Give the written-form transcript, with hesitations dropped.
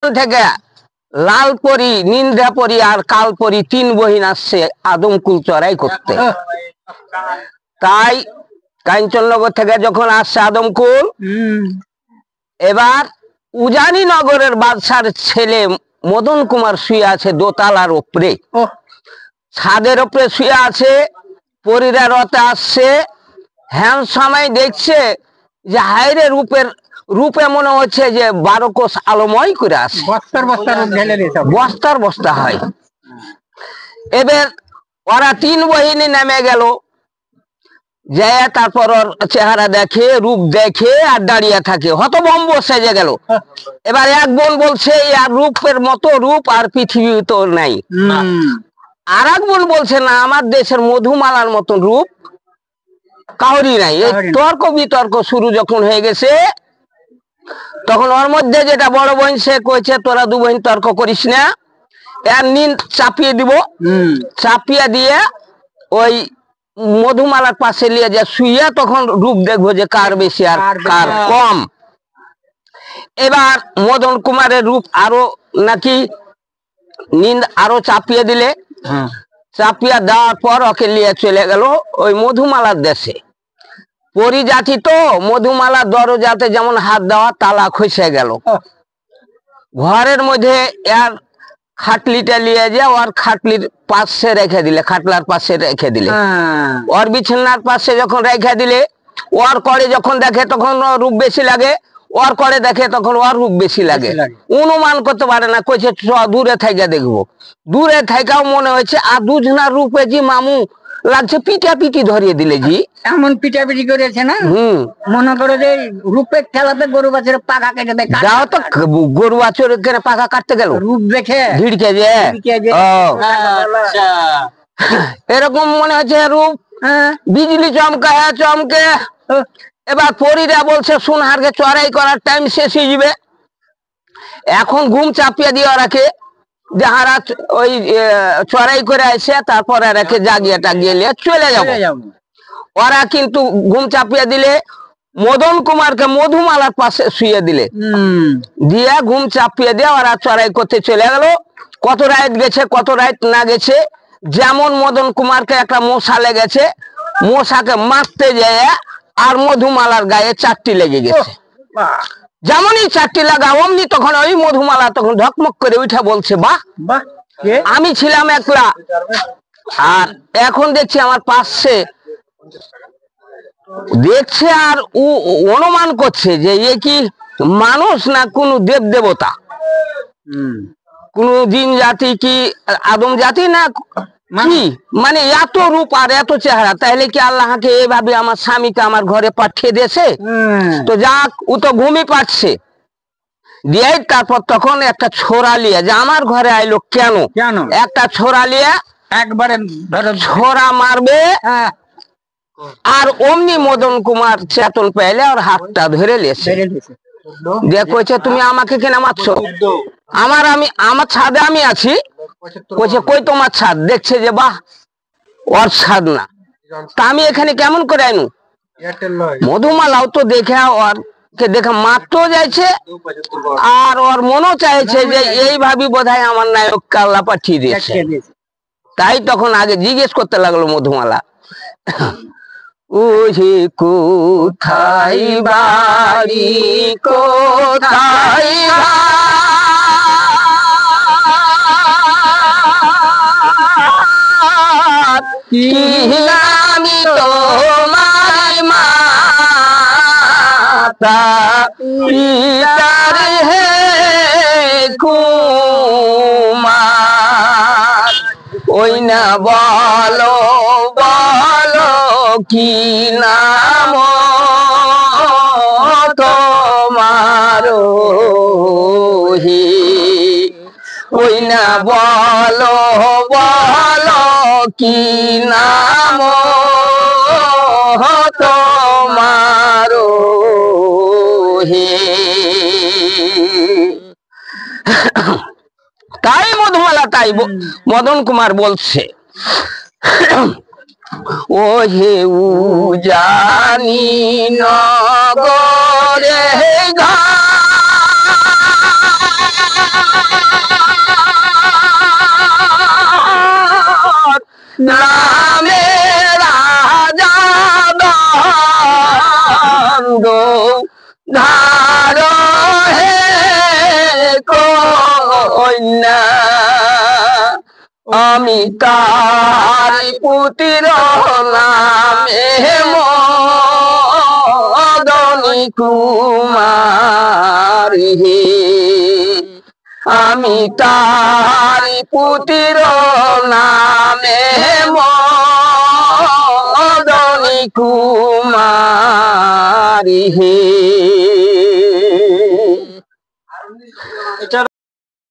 থেকে লালপরি, নিন্দাপরি আর কালপরি 3 বহিন আসছে আদমকুল চড়াই করতে। তাই কাঞ্চননগর থেকে যখন আসছে আদমকুল, এবার উজানি নগরের বাদশার ছেলে মদন কুমার শুয়ে আছে দোতলার উপরে, ছাদের উপরে শুয়ে আছে। পরীরা রথে আসছে, হ্যান সময় দেখছে যে হায়রে রূপে মনে হচ্ছে যে 12 কোষ আলোময় করে আসে, বস্তার বস্তা হয়। এবার ওরা 3 বহিনী নেমে গেল, যে তারপর ওর চেহারা দেখে, রূপ দেখে আর দাঁড়িয়ে থাকে, হতভম্ব সেজে গেল। এবার এক বোন বলছে আর রূপের মতো রূপ আর পৃথিবী তো নাই। আর এক বোন বলছে না, আমার দেশের মধুমালার মতন রূপ কাউরি নাই। এই তর্ক বিতর্ক শুরু যখন হয়ে গেছে, তখন ওর মধ্যে যেটা বড় বোন সে কইছে তোরা 2 বোন তর্ক করিস না, এর নিন চাপিয়ে দিব। চাপিয়ে দিয়ে ওই মধুমালার পাশে নিয়ে যা শুইয়া তখন রূপ দেখবো যে কার বেশি আর কার কম। এবার মদন কুমারের রূপ আরো নাকি নিন্দ আরো চাপিয়ে দিলে, চাপিয়া দেওয়ার পর ওকে নিয়ে চলে গেল ওই মধুমালার দেশে। পরিজাতি তো মধুমালার দরজাতে যেমন হাত দেওয়া তালা খসে গেল। ঘরের মধ্যে এর খাটলিটা নিয়ে যা ওর খাটলির পাশে রেখে দিলে, খাটলার পাশে রেখে দিলে, ওর বিছানার পাশে যখন রেখে দিলে, ওর করে যখন দেখে তখন রূপ বেশি লাগে, ওর করে দেখে তখন ওর রূপ বেশি লাগে। অনুমান করতে পারে না, কইছে দূরে থেকে দেখবো। দূরে থেকেও মনে হয়েছে আর দুজনার রূপে জি মামু লাগছে পিটাপিটি ধরিয়ে দিলে জি, এমন পিটাপিটি করেছে না। মনে করো যে রূপের খেলাতে গরু বাছুরের পাখা কেটে দেয়। যাও তো গরু বাছুরের পাখা কাটতে গেল, রূপ দেখে ভিড়কে যে এরকম মনে হচ্ছে রূপ। বিজলি চমকা চমকে। এবার পরীরা বলছে সোনহারকে চড়াই করার টাইম শেষ হয়ে যাবে, এখন ঘুম চাপিয়ে দিয়ে রাখে, যাহারা ওই চড়াই করে আসে তারপর এরাকে জাগিয়ে টাগিয়ে নিয়ে চলে যাবো। ওরা কিন্তু ঘুম চাপিয়ে দিলে, মদন কুমারকে মধুমালার পাশে শুয়ে দিলে, দিয়ে ঘুম চাপিয়ে দিয়ে ওরা চড়াই করতে চলে গেল। কত রাত গেছে কত রাত না গেছে, যেমন মদন কুমারকে একটা মশা লেগেছে, মশাকে মারতে যায় আর মধুমালার গায়ে 4টি লেগে গেছে। যেমনই 4টি লাগা অমনি তখন ওই মধুমালা তখন ঢকমক করে উঠে বলছে বাহ, আমি ছিলাম একলা, আর এখন দেখছি আমার পাশে দেখছে, আর ও অনুমান করছে যে এ কি মানুষ না কোন দেব দেবতা, কোন জিন জাতি কি আদম জাতি না কি, মানে এত রূপ আর এত চেহারা, তাহলে কি আল্লাহকে এইভাবে আমার স্বামীকে আমার ঘরে পাঠিয়ে দিয়েছে? তো যাক, ও তো ঘুমি পাচ্ছে দিয়ে তারপর তখন একটা ছোরা লিয়ে যে আমার ঘরে আইলো কেন, একটা ছোরা লিয়ে একবারে ছোরা মারবে। আর অমনি মদন কুমার চেতন পেলে আর হাতটা ধরে লেছে, যে কইছে তুমি আমাকে কেন মারছো, আমার ছাদে আমি আছি। কইছে কই তোমার ছাদ? দেখছে যে বাহ ওর ছাদ না, তা আমি এখানে কেমন করে আইনু? মধুমালাও তো দেখে ওর কে দেখে মারতেও যাইছে, আর ওর মনও চাইছে যে এইভাবে বোধহয় আমার নায়ক আল্লাহ পাঠিয়ে দিয়েছে। তাই তখন আগে জিজ্ঞেস করতে লাগলো মধুমালা, ওহে কোথায় বাড়ি কোথায় আমি তোমার মাতা পিতার হে কুমার, ওই না বলো বলো কি নাম তোমার, ওই না বলো বলো কি নাম তোমার হে। তাই মধুমালা, তাই মদন কুমার বলছে, ও হে উজানি নগরে নামে রাজা দণ্ড ধার হে কন্যা আমি তার পুতির নামে মদনী কুমারী আমি তার পুতির নামে মদনী কুমারী